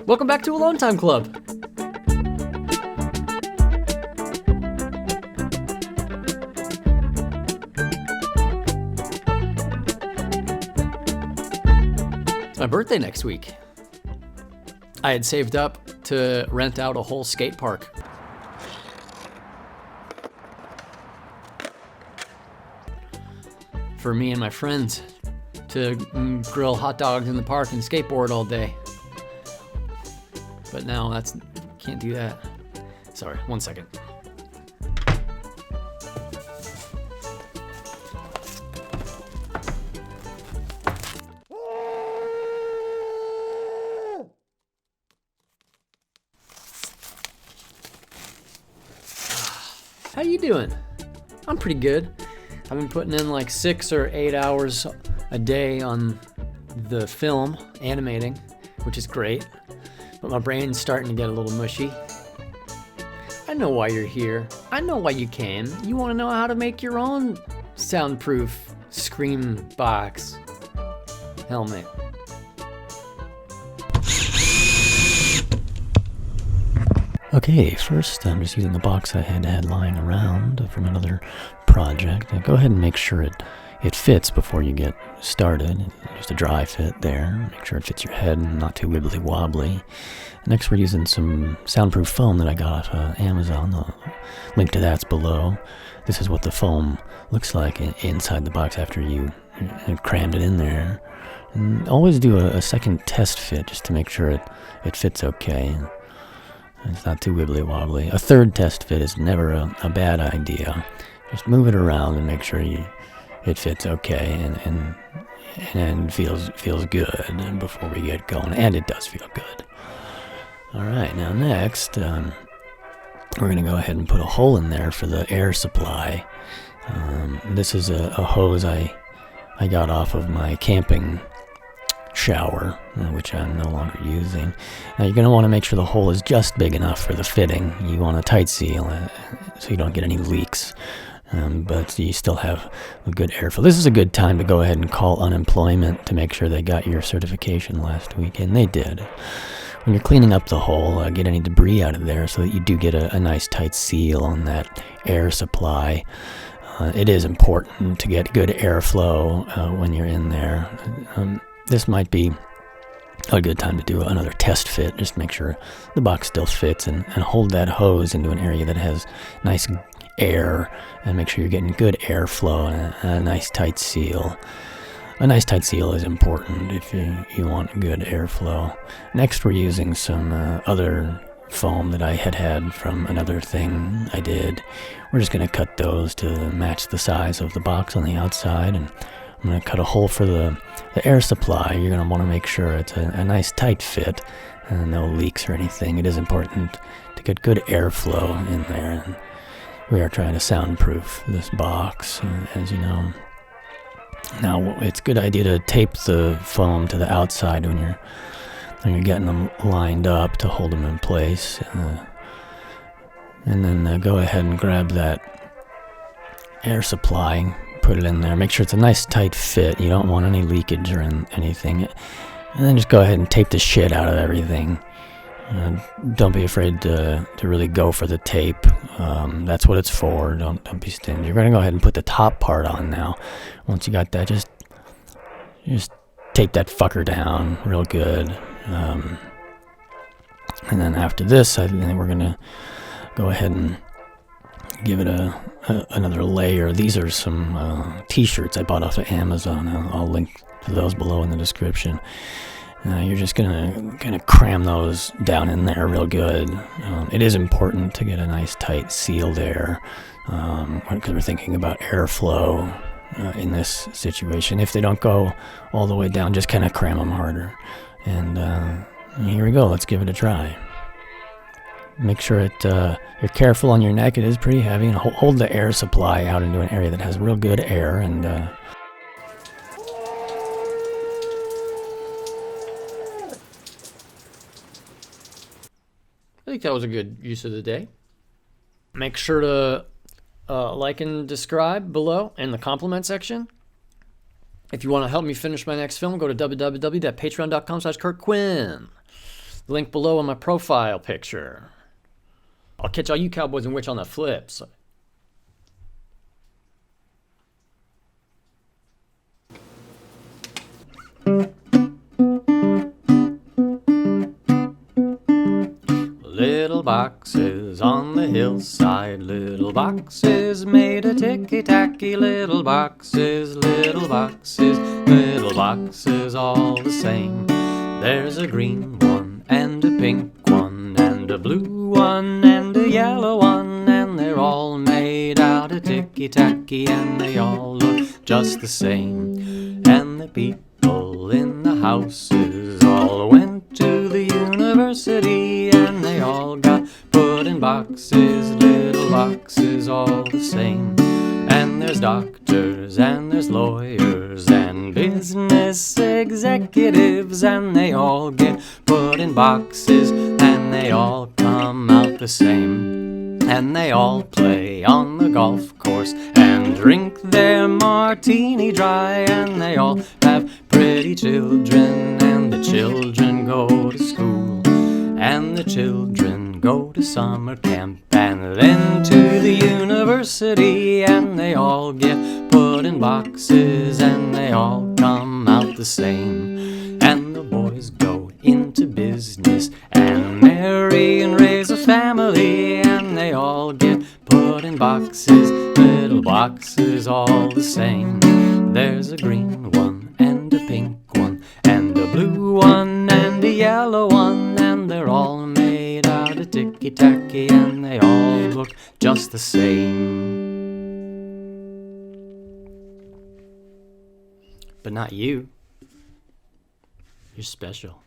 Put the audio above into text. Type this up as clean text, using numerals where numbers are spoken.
Welcome back to Alone Time Club. It's my birthday next week. I had saved up to rent out a whole skate park. For me and my friends to grill hot dogs in the park and skateboard all day. But now can't do that. Sorry, 1 second. How you doing? I'm pretty good. I've been putting in like 6 or 8 hours a day on the film, animating, which is great. But my brain's starting to get a little mushy. I know why you're here. I know why you came. You want to know how to make your own soundproof Scream Box helmet. Okay, first I'm just using the box I had lying around from another project. Go ahead and make sure it fits before you get started. Just a dry fit there. Make sure it fits your head and not too wibbly wobbly. Next we're using some soundproof foam that I got off Amazon. The link to that's below. This is what the foam looks like inside the box after you crammed it in there. And always do a second test fit just to make sure it fits okay. It's not too wibbly wobbly. A third test fit is never a bad idea. Just move it around and make sure it fits okay and feels good before we get going. And it does feel good. All right, now next, we're going to go ahead and put a hole in there for the air supply. This is a hose I got off of my camping shower, which I'm no longer using. Now you're going to want to make sure the hole is just big enough for the fitting. You want a tight seal so you don't get any leaks, but you still have a good airflow. This is a good time to go ahead and call unemployment to make sure they got your certification last week, and they did. When you're cleaning up the hole, get any debris out of there so that you do get a nice tight seal on that air supply. It is important to get good airflow when you're in there. This might be a good time to do another test fit. Just make sure the box still fits and hold that hose into an area that has nice air and make sure you're getting good airflow and a nice tight seal. A nice tight seal is important if you want good airflow. Next we're using some other foam that I had from another thing I did. We're just going to cut those to match the size of the box on the outside, and I'm going to cut a hole for the air supply. You're going to want to make sure it's a nice tight fit and no leaks or anything. It is important to get good airflow in there. And we are trying to soundproof this box, as you know. Now, it's a good idea to tape the foam to the outside when you're getting them lined up to hold them in place. And then go ahead and grab that air supply, put it in there. Make sure it's a nice tight fit. You don't want any leakage or anything. And then just go ahead and tape the shit out of everything. Don't be afraid to really go for the tape. That's what it's for. Don't be stingy. You're going to go ahead and put the top part on now. Once you got that, just tape that fucker down real good. And then after this, I think we're going to go ahead and give it another layer. These are some t-shirts I bought off of Amazon. I'll link to those below in the description. You're just gonna cram those down in there real good. It is important to get a nice tight seal there because we're thinking about airflow in this situation. If they don't go all the way down, just kind of cram them harder. And here we go. Let's give it a try. Make sure you're careful on your neck. It is pretty heavy, and hold the air supply out into an area that has real good air. And I think that was a good use of the day. Make sure to like and subscribe below in the compliment section. If you want to help me finish my next film, go to www.patreon.com/KurtQuinn. Link below in my profile picture. I'll catch all you cowboys and witch on the flips. Little boxes on the hillside, little boxes made of ticky-tacky, little boxes, little boxes, little boxes all the same. There's a green one and a pink one and a blue one and a yellow one, and they're all made out of ticky-tacky, and they all look just the same. And the people in the houses all went to the university, and they all got put in boxes, little boxes all the same. And there's doctors and there's lawyers and business executives, and they all get put in boxes, and they all come out the same. And they all play on the golf course and drink their martini dry, and they all have pretty children, and the children go to school, and the children go to summer camp, and then to the university, and they all get put in boxes, and they all come out the same. And the boys go into business and marry and raise a family, and they all get put in boxes, little boxes all the same. There's a green one and a pink one and a blue one and a yellow one, and they're all made out of ticky-tacky, and they all look just the same. But not you. You're special.